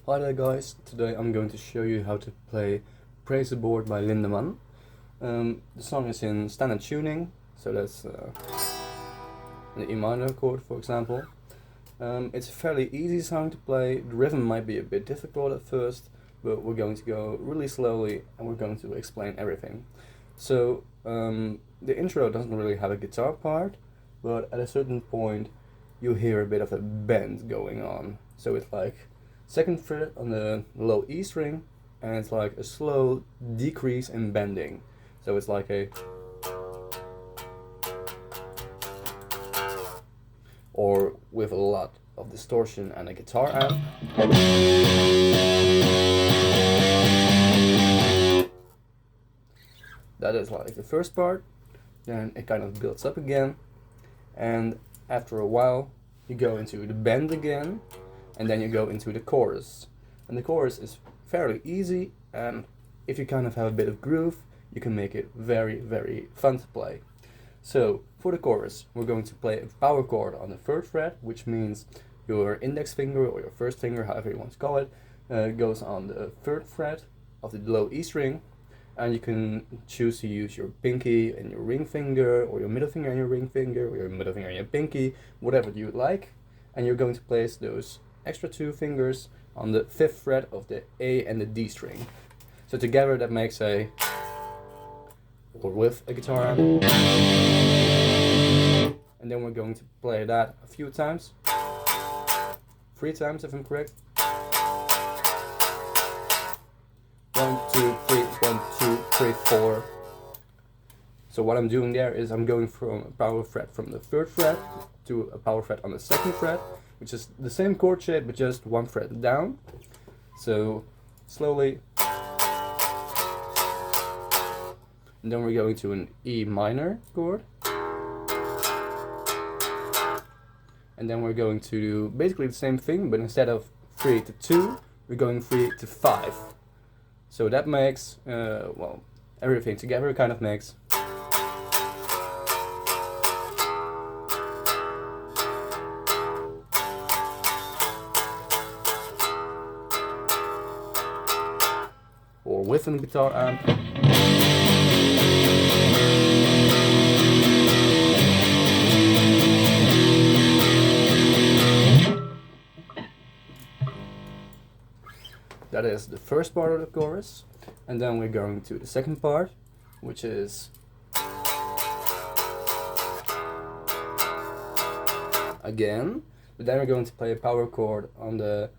Hi there guys, today I'm going to show you how to play Praise Abort by Lindemann. The song is in standard tuning, so that's an E minor chord for example. It's a fairly easy song to play. The rhythm might be a bit difficult at first, but we're going to go really slowly and we're going to explain everything. So the intro doesn't really have a guitar part, but at a certain point you hear a bit of a bend going on. So it's like second fret on the low E string, and it's like a slow decrease in bending. So it's like a, or with a lot of distortion and a guitar amp. That is like the first part, then it kind of builds up again, and after a while you go into the bend again, and then you go into the chorus. And the chorus is fairly easy, and if you kind of have a bit of groove, you can make it very, very fun to play. So for the chorus, we're going to play a power chord on the third fret, which means your index finger or your first finger, however you want to call it, goes on the third fret of the low E string, and you can choose to use your pinky and your ring finger, or your middle finger and your ring finger, or your middle finger and your pinky, whatever you would like, and you're going to place those extra two fingers on the fifth fret of the A and the D string. So together that makes a, or with a guitar amp. And then we're going to play that a few times. 3 times if I'm correct. 1, 2, 3, 1, 2, 3, 4. So what I'm doing there is I'm going from a power fret from the third fret to a power fret on the second fret, which is the same chord shape but just 1 fret down. So slowly. And then we're going to an E minor chord. And then we're going to do basically the same thing, but instead of 3 to 2, we're going 3 to 5. So that makes, well, everything together kind of makes. Or with a guitar amp. That is the first part of the chorus, and then we're going to the second part, which is again, but then we're going to play a power chord on the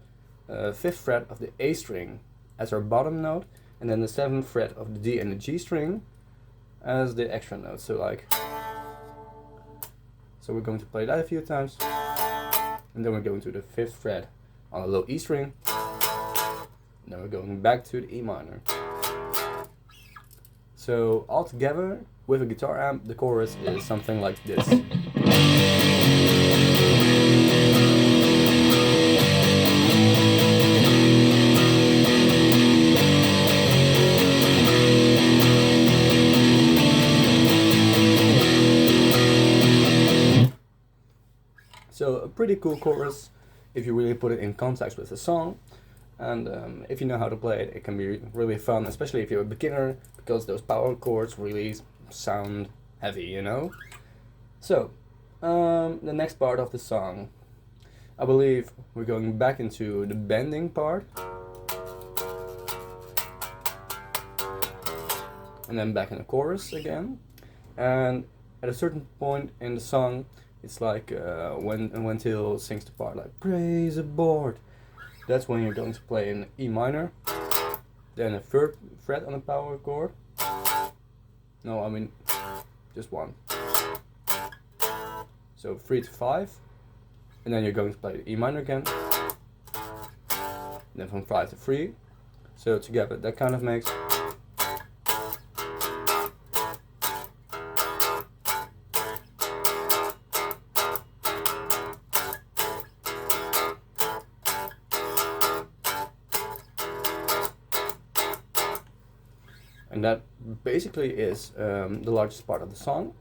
5th fret of the A string as our bottom note, and then the 7th fret of the D and the G string as the extra note. So we're going to play that a few times, and then we're going to the 5th fret on the low E string. Then we're going back to the E minor. So all together with a guitar amp, the chorus is something like this. So a pretty cool chorus if you really put it in context with the song. And if you know how to play it, it can be really fun, especially if you're a beginner, because those power chords really sound heavy, you know? So, the next part of the song, I believe we're going back into the bending part. And then back in the chorus again. And at a certain point in the song, it's like when Till sings the part like, "Praise Abort." That's when you're going to play in E minor, then a 3rd fret on the power chord. No, I mean just 1. So 3 to 5, and then you're going to play the E minor again. Then from 5 to 3. So together that kind of makes. And that basically is the largest part of the song.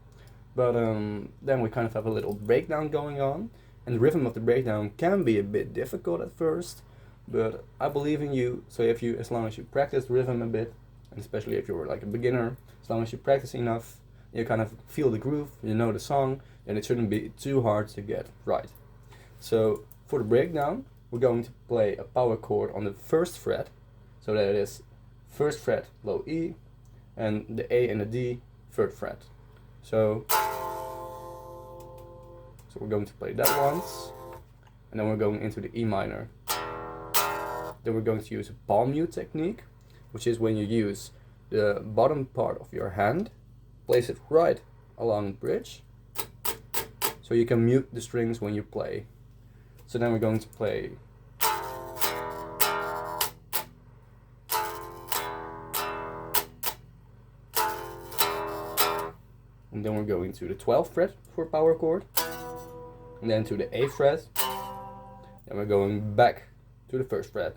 But then we kind of have a little breakdown going on, and the rhythm of the breakdown can be a bit difficult at first, but I believe in you. So if you, as long as you practice rhythm a bit, and especially if you're like a beginner, as long as you practice enough, you kind of feel the groove, you know the song, then it shouldn't be too hard to get right. So for the breakdown, we're going to play a power chord on the first fret, so that it is first fret low E, and the A and the D third fret. So we're going to play that once, and then we're going into the E minor. Then we're going to use a palm mute technique, which is when you use the bottom part of your hand, place it right along the bridge, so you can mute the strings when you play. So then we're going to play and then we're going to the 12th fret for power chord, and then to the 8th fret, then we're going back to the 1st fret.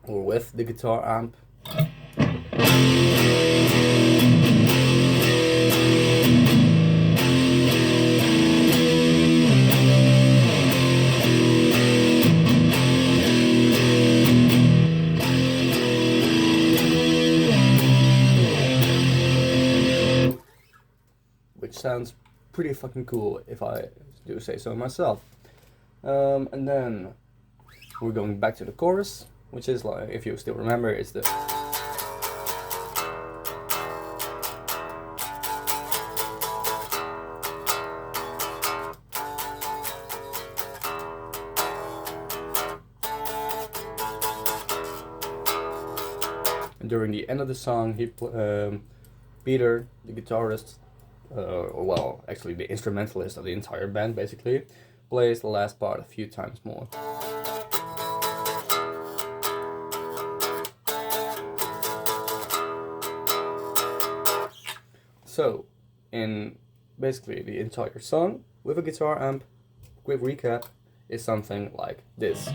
Or with the guitar amp. Which sounds pretty fucking cool if I do say so myself. And then we're going back to the chorus, which is like, if you still remember, it's the and during the end of the song, Peter, the guitarist, or well, actually the instrumentalist of the entire band basically, plays the last part a few times more. So, in basically the entire song, with a guitar amp, quick recap, is something like this.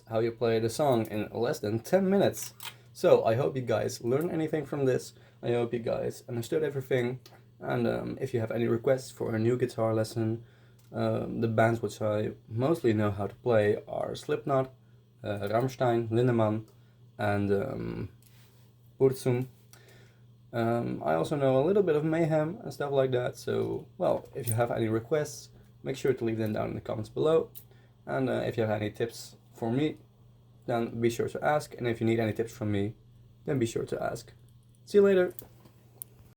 How you play the song in less than 10 minutes. So I hope you guys learned anything from this. I hope you guys understood everything. And if you have any requests for a new guitar lesson, the bands which I mostly know how to play are Slipknot, Rammstein, Lindemann, and Burzum. I also know a little bit of Mayhem and stuff like that. So, well, if you have any requests, make sure to leave them down in the comments below. And if you have any tips for me, then be sure to ask. And if you need any tips from me, then be sure to ask. See you later!